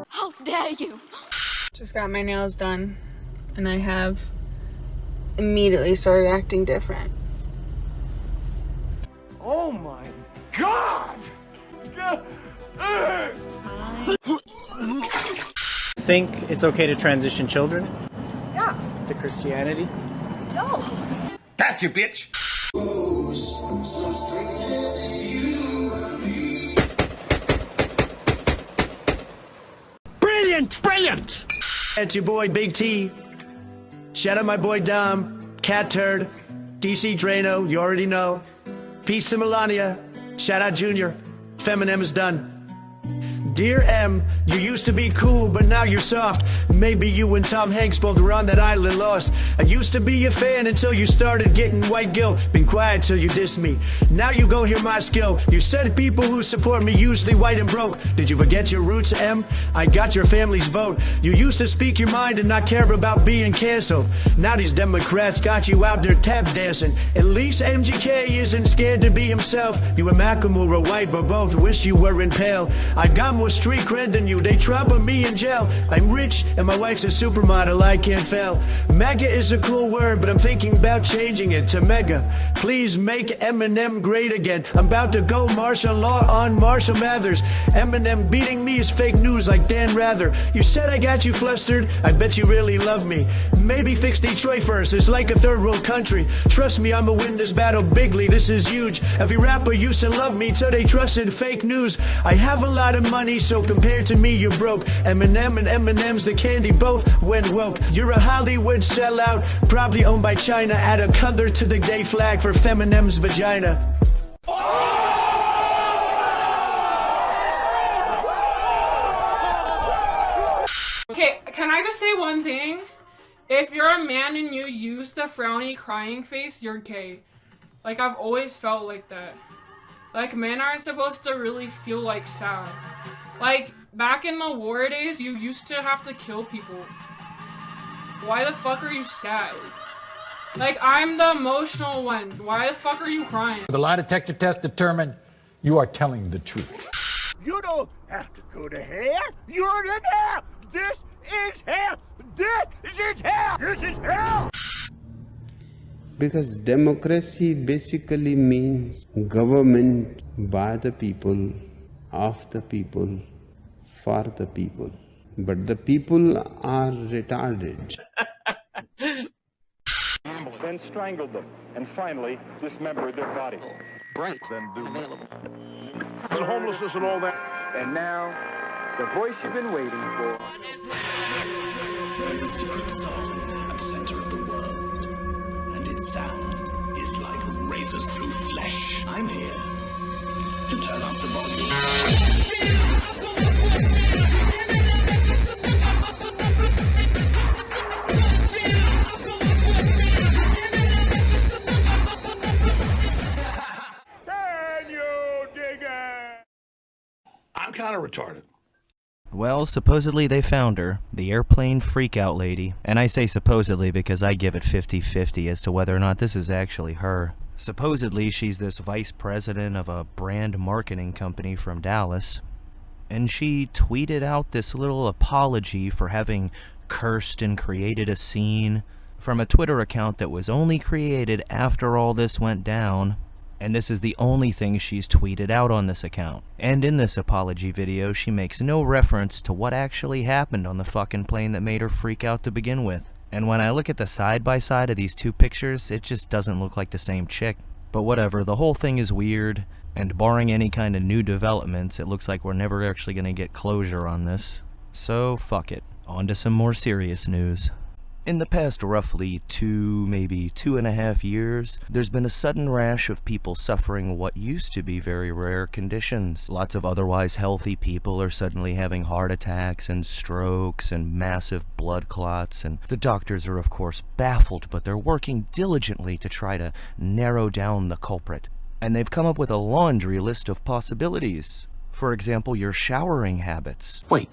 How dare you? Just got my nails done, and I have immediately started acting different. Oh my God! Think it's okay to transition children? Yeah. To Christianity? No. Gotcha, bitch! Brilliant! Brilliant! It's your boy Big T. Shout out my boy Dom, Cat Turd, DC Drano, you already know. Peace to Melania. Shout out Junior. Eminem is done. Dear M, you used to be cool, but now you're soft. Maybe you and Tom Hanks both were on that island lost. I used to be a fan until you started getting white guilt. Been quiet till you dissed me. Now you go hear my skill. You said people who support me usually white and broke. Did you forget your roots, M? I got your family's vote. You used to speak your mind and not care about being canceled. Now these Democrats got you out there tap dancing. At least MGK isn't scared to be himself. You and Macklemore are white, but both wish you were in pale. I got more street cred than you, they trouble me in jail. I'm rich and my wife's a supermodel, I can't fail. Mega is a cool word, but I'm thinking about changing it to mega. Please make Eminem great again. I'm about to go martial law on Marshall Mathers. Eminem beating me is fake news like Dan Rather. You said I got you flustered, I bet you really love me. Maybe fix Detroit first, it's like a third world country. Trust me, I'ma win this battle bigly, this is huge. Every rapper used to love me till they trusted fake news. I have a lot of money, so compared to me you're broke. Eminem and M&M's the candy both went woke. You're a Hollywood sellout, probably owned by China. Add a color to the gay flag for Feminem's vagina. Okay, can I just say one thing? If you're a man and you use the frowny crying face, you're gay. Like, I've always felt like that. Like, men aren't supposed to really feel like sad. Like, back in the war days, you used to have to kill people. Why the fuck are you sad? Like, I'm the emotional one. Why the fuck are you crying? The lie detector test determined you are telling the truth. You don't have to go to hell. You're in hell. This is hell. This is hell. This is hell. Because democracy basically means government by the people, of the people, for the people. But the people are retarded. Then strangled them, and finally dismembered their bodies. Right. Then do available. and homelessness and all that. And now, the voice you've been waiting for. There is a secret zone at the center of the world, and its sound is like razors through flesh. I'm here to turn up the volume. I'm kind of retarded. Well, supposedly they found her, the airplane freakout lady. And I say supposedly because I give it 50-50 as to whether or not this is actually her. Supposedly she's this vice president of a brand marketing company from Dallas. And she tweeted out this little apology for having cursed and created a scene from a Twitter account that was only created after all this went down. And this is the only thing she's tweeted out on this account. And in this apology video, she makes no reference to what actually happened on the fucking plane that made her freak out to begin with. And when I look at the side-by-side of these two pictures, it just doesn't look like the same chick. But whatever, the whole thing is weird, and barring any kind of new developments, it looks like we're never actually gonna get closure on this. So, fuck it. On to some more serious news. In the past roughly 2, maybe 2.5 years, there's been a sudden rash of people suffering what used to be very rare conditions. Lots of otherwise healthy people are suddenly having heart attacks and strokes and massive blood clots, and the doctors are of course baffled, but they're working diligently to try to narrow down the culprit. And they've come up with a laundry list of possibilities. For example, your showering habits. Wait,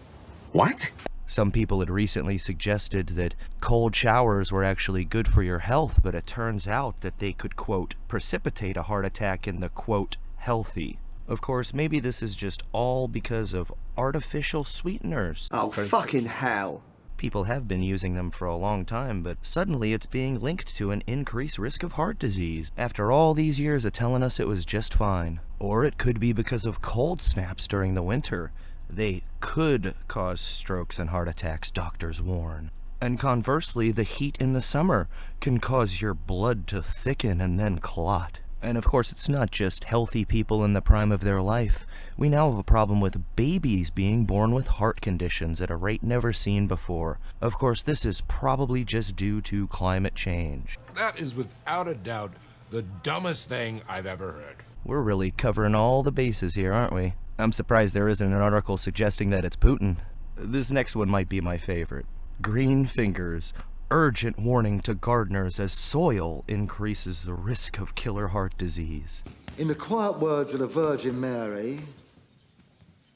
what? Some people had recently suggested that cold showers were actually good for your health, but it turns out that they could, quote, precipitate a heart attack in the, quote, healthy. Of course, maybe this is just all because of artificial sweeteners. Oh, fucking hell. People have been using them for a long time, but suddenly it's being linked to an increased risk of heart disease after all these years of telling us it was just fine. Or it could be because of cold snaps during the winter. They could cause strokes and heart attacks, doctors warn. And conversely, the heat in the summer can cause your blood to thicken and then clot. And of course, it's not just healthy people in the prime of their life. We now have a problem with babies being born with heart conditions at a rate never seen before. Of course, this is probably just due to climate change. That is without a doubt the dumbest thing I've ever heard. We're really covering all the bases here, aren't we? I'm surprised there isn't an article suggesting that it's Putin. This next one might be my favorite. Green fingers. Urgent warning to gardeners as soil increases the risk of killer heart disease. In the quiet words of the Virgin Mary,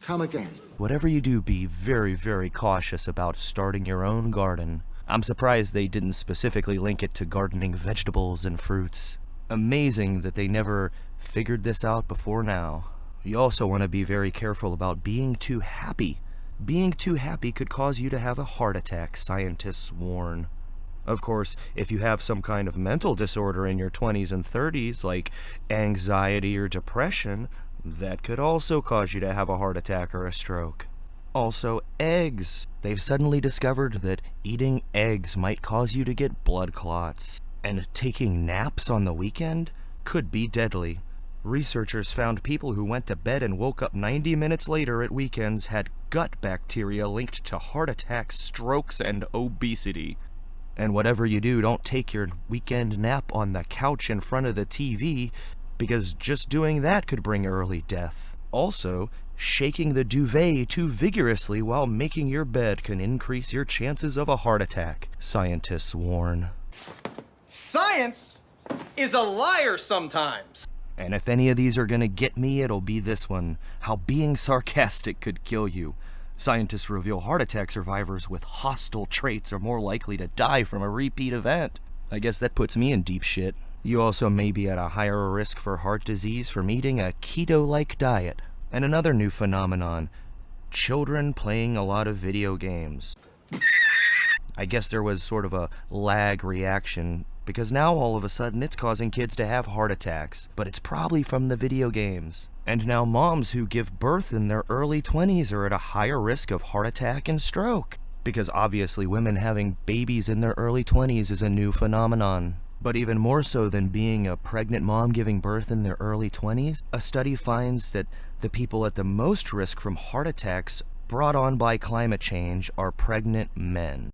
come again. Whatever you do, be very, very cautious about starting your own garden. I'm surprised they didn't specifically link it to gardening vegetables and fruits. Amazing that they never figured this out before now. You also want to be very careful about being too happy. Being too happy could cause you to have a heart attack, scientists warn. Of course, if you have some kind of mental disorder in your 20s and 30s, like anxiety or depression, that could also cause you to have a heart attack or a stroke. Also, eggs. They've suddenly discovered that eating eggs might cause you to get blood clots. And taking naps on the weekend could be deadly. Researchers found people who went to bed and woke up 90 minutes later at weekends had gut bacteria linked to heart attacks, strokes, and obesity. And whatever you do, don't take your weekend nap on the couch in front of the TV, because just doing that could bring early death. Also, shaking the duvet too vigorously while making your bed can increase your chances of a heart attack, scientists warn. Science is a liar sometimes. And if any of these are gonna get me, it'll be this one. How being sarcastic could kill you. Scientists reveal heart attack survivors with hostile traits are more likely to die from a repeat event. I guess that puts me in deep shit. You also may be at a higher risk for heart disease from eating a keto-like diet. And another new phenomenon, children playing a lot of video games. I guess there was sort of a lag reaction, because now all of a sudden it's causing kids to have heart attacks, but it's probably from the video games. And now moms who give birth in their early 20s are at a higher risk of heart attack and stroke, because obviously women having babies in their early 20s is a new phenomenon. But even more so than being a pregnant mom giving birth in their early 20s, a study finds that the people at the most risk from heart attacks brought on by climate change are pregnant men.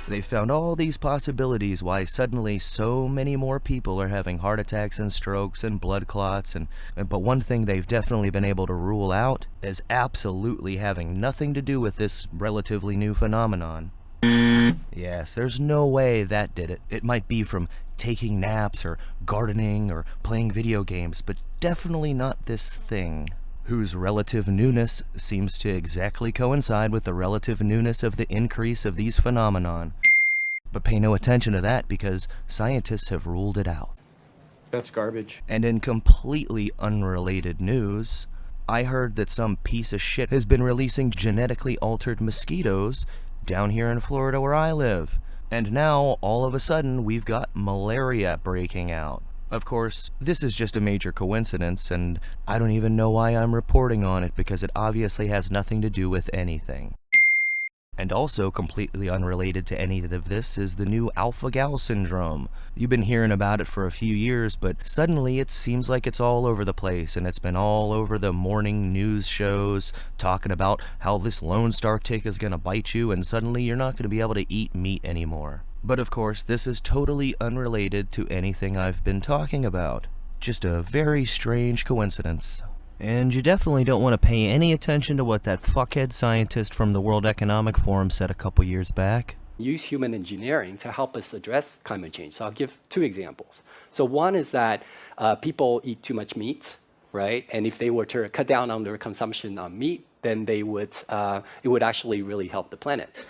They found all these possibilities why suddenly so many more people are having heart attacks and strokes and blood clots, but one thing they've definitely been able to rule out is absolutely having nothing to do with this relatively new phenomenon. Yes, there's no way that did it. It might be from taking naps or gardening or playing video games, but definitely not this thing, whose relative newness seems to exactly coincide with the relative newness of the increase of these phenomenon. But pay no attention to that because scientists have ruled it out. That's garbage. And in completely unrelated news, I heard that some piece of shit has been releasing genetically altered mosquitoes down here in Florida where I live. And now, all of a sudden, we've got malaria breaking out. Of course, this is just a major coincidence, and I don't even know why I'm reporting on it because it obviously has nothing to do with anything. And also completely unrelated to any of this is the new alpha-gal syndrome. You've been hearing about it for a few years, but suddenly it seems like it's all over the place, and it's been all over the morning news shows talking about how this Lone Star tick is gonna bite you, and suddenly you're not gonna be able to eat meat anymore. But of course, this is totally unrelated to anything I've been talking about. Just a very strange coincidence. And you definitely don't want to pay any attention to what that fuckhead scientist from the World Economic Forum said a couple years back. Use human engineering to help us address climate change. So I'll give two examples. So one is that people eat too much meat, right? And if they were to cut down on their consumption on meat, then they would, it would actually really help the planet.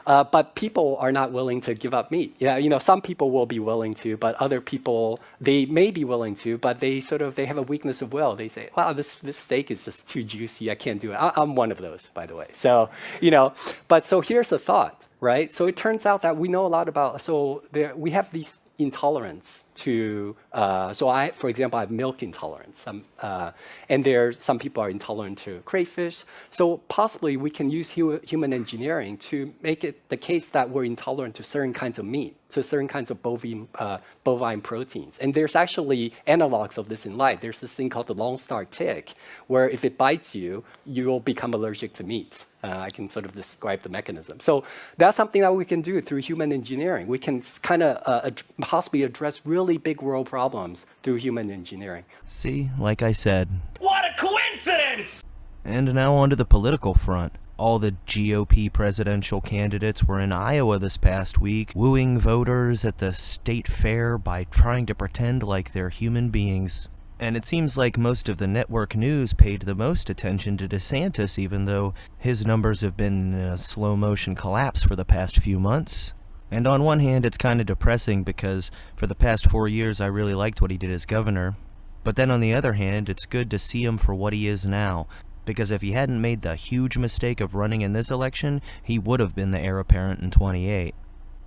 But people are not willing to give up meat. Yeah, you know, some people will be willing to, but other people, they may be willing to, but they have a weakness of will. They say, wow, this steak is just too juicy. I can't do it. I'm one of those, by the way. So, you know, but so here's the thought, right? So it turns out that we know a lot about, we have these intolerance to, for example, I have milk intolerance. And some people are intolerant to crayfish. So possibly we can use human engineering to make it the case that we're intolerant to certain kinds of meat, to certain kinds of bovine proteins. And there's actually analogs of this in life. There's this thing called the Lone Star tick, where if it bites you, you'll become allergic to meat. I can sort of describe the mechanism. So that's something that we can do through human engineering. We can kind of possibly address really big world problems through human engineering. See, like I said. What a coincidence! And now onto the political front. All the GOP presidential candidates were in Iowa this past week, wooing voters at the state fair by trying to pretend like they're human beings. And it seems like most of the network news paid the most attention to DeSantis, even though his numbers have been in a slow-motion collapse for the past few months. And on one hand, it's kind of depressing because for the past 4 years I really liked what he did as governor. But then on the other hand, it's good to see him for what he is now. Because if he hadn't made the huge mistake of running in this election, he would have been the heir apparent in 28.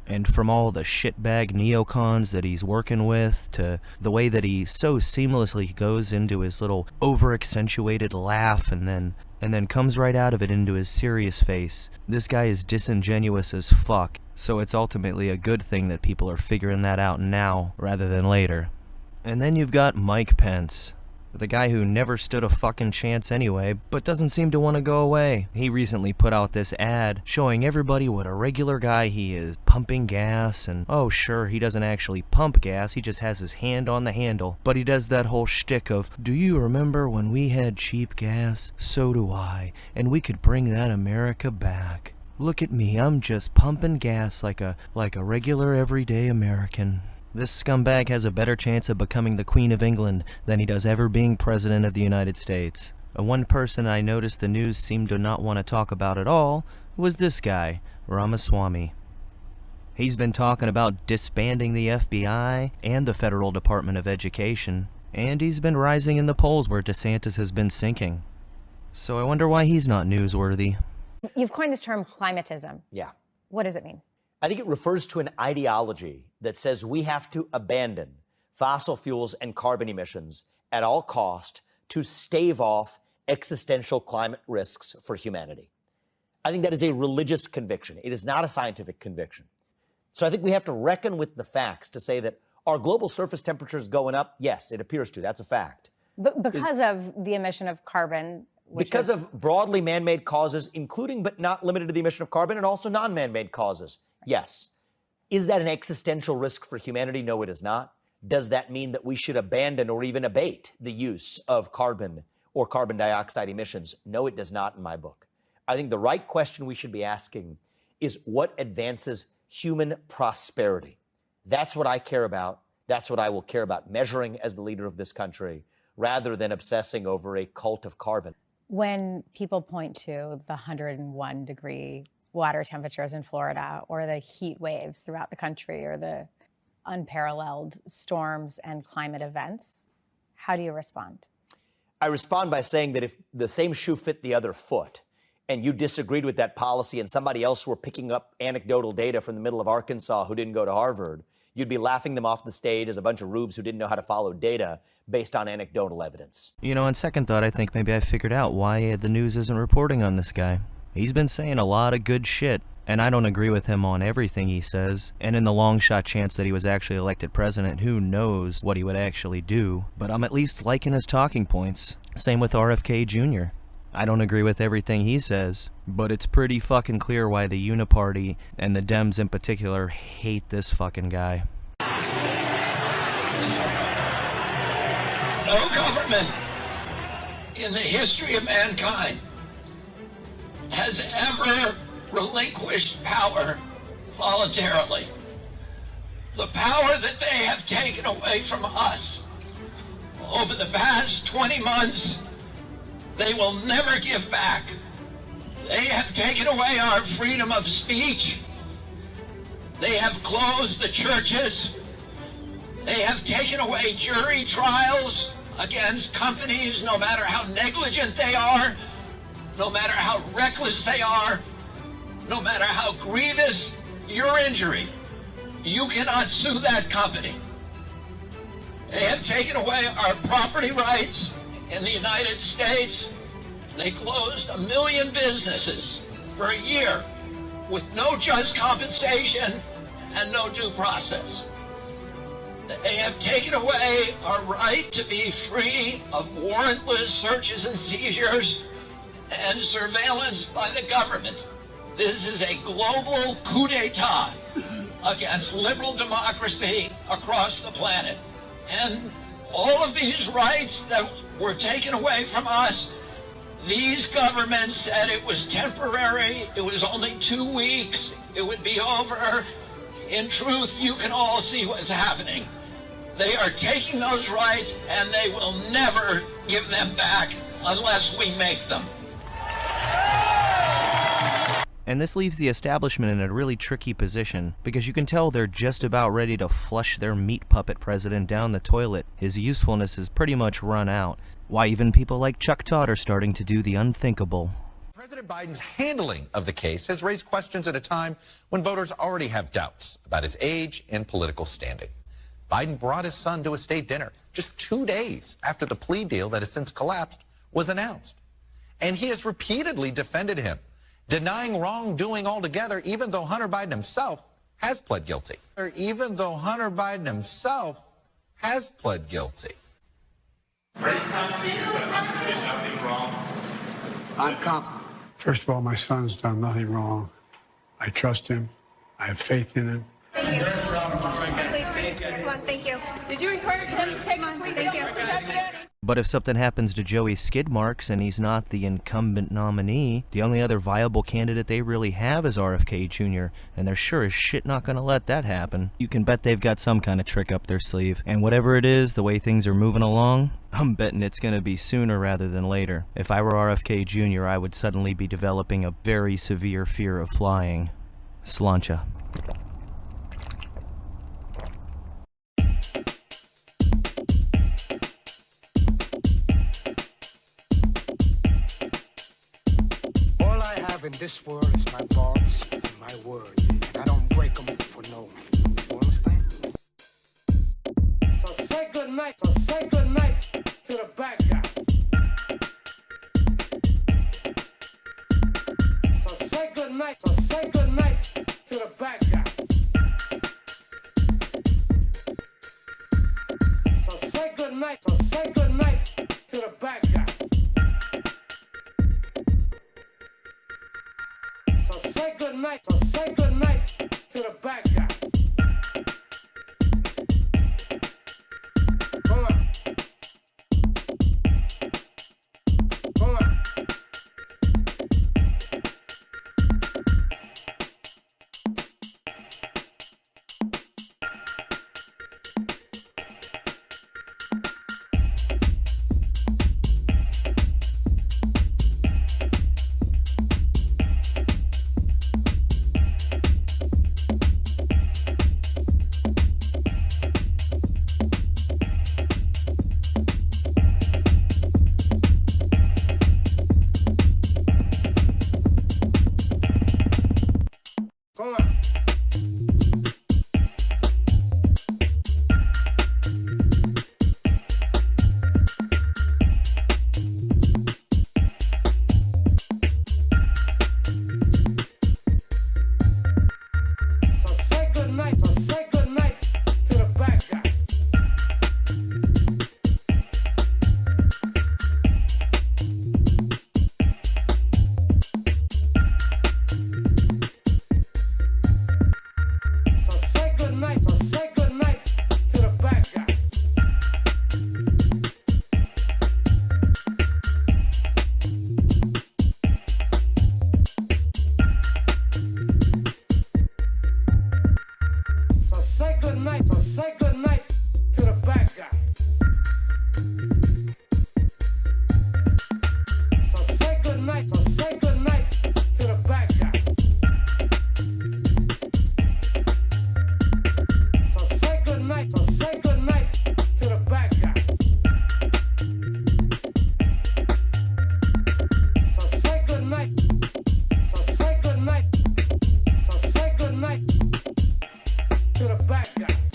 And from all the shitbag neocons that he's working with, to the way that he so seamlessly goes into his little over-accentuated laugh and then comes right out of it into his serious face, this guy is disingenuous as fuck, so it's ultimately a good thing that people are figuring that out now rather than later. And then you've got Mike Pence. The guy who never stood a fucking chance anyway, but doesn't seem to want to go away. He recently put out this ad showing everybody what a regular guy he is, pumping gas, and oh sure, he doesn't actually pump gas, he just has his hand on the handle. But he does that whole shtick of, do you remember when we had cheap gas? So do I, and we could bring that America back. Look at me, I'm just pumping gas like a regular everyday American. This scumbag has a better chance of becoming the Queen of England than he does ever being President of the United States. One person I noticed the news seemed to not want to talk about at all was this guy, Ramaswamy. He's been talking about disbanding the FBI and the Federal Department of Education, and he's been rising in the polls where DeSantis has been sinking. So I wonder why he's not newsworthy. You've coined this term climatism. Yeah. What does it mean? I think it refers to an ideology that says we have to abandon fossil fuels and carbon emissions at all cost to stave off existential climate risks for humanity. I think that is a religious conviction. It is not a scientific conviction. So I think we have to reckon with the facts to say that are global surface temperatures going up? Yes, it appears to. That's a fact. But because of the emission of carbon? Because of broadly man-made causes, including but not limited to the emission of carbon, and also non-man-made causes. Yes. Is that an existential risk for humanity? No, it is not. Does that mean that we should abandon or even abate the use of carbon or carbon dioxide emissions? No, it does not in my book. I think the right question we should be asking is what advances human prosperity? That's what I care about. That's what I will care about measuring as the leader of this country, rather than obsessing over a cult of carbon. When people point to the 101-degree water temperatures in Florida, or the heat waves throughout the country, or the unparalleled storms and climate events, how do you respond? I respond by saying that if the same shoe fit the other foot, and you disagreed with that policy and somebody else were picking up anecdotal data from the middle of Arkansas who didn't go to Harvard, you'd be laughing them off the stage as a bunch of rubes who didn't know how to follow data based on anecdotal evidence. You know, on second thought, I think maybe I figured out why the news isn't reporting on this guy. He's been saying a lot of good shit, and I don't agree with him on everything he says. And in the long shot chance that he was actually elected president, who knows what he would actually do. But I'm at least liking his talking points. Same with RFK Jr. I don't agree with everything he says, but it's pretty fucking clear why the Uniparty, and the Dems in particular, hate this fucking guy. No government in the history of mankind has ever relinquished power voluntarily. The power that they have taken away from us over the past 20 months, they will never give back. They have taken away our freedom of speech. They have closed the churches. They have taken away jury trials against companies, no matter how negligent they are, no matter how reckless they are, no matter how grievous your injury. You cannot sue that company. They have taken away our property rights in the United States. They closed 1 million businesses for a year with no just compensation and no due process. They have taken away our right to be free of warrantless searches and seizures and surveillance by the government. This is a global coup d'etat against liberal democracy across the planet. And all of these rights that were taken away from us, these governments said it was temporary, it was only 2 weeks, it would be over. In truth, you can all see what's happening. They are taking those rights and they will never give them back unless we make them. And this leaves the establishment in a really tricky position, because you can tell they're just about ready to flush their meat puppet president down the toilet. His usefulness is pretty much run out. Why, even people like Chuck Todd are starting to do the unthinkable. President Biden's handling of the case has raised questions at a time when voters already have doubts about his age and political standing. Biden brought his son to a state dinner just 2 days after the plea deal that has since collapsed was announced. And he has repeatedly defended him, denying wrongdoing altogether, even though Hunter Biden himself has pled guilty. Or even though Hunter Biden himself has pled guilty. Are you confident that Hunter did nothing wrong? I'm confident. First of all, my son's done nothing wrong. I trust him. I have faith in him. Thank you. Please, come on, thank you. Did you encourage them to take on? Thank you. But if something happens to Joey Skidmarks and he's not the incumbent nominee, the only other viable candidate they really have is RFK Jr., and they're sure as shit not gonna let that happen. You can bet they've got some kind of trick up their sleeve, and whatever it is, the way things are moving along, I'm betting it's gonna be sooner rather than later. If I were RFK Jr., I would suddenly be developing a very severe fear of flying. Slancha. In this world is my thoughts and my words, and I don't break them for no one. You understand? So say good night to the bad guy. So say good night to the bad guy. So say good night to the bad guy. Say good night to the bad guy. Come on. Come on. to the bad guy.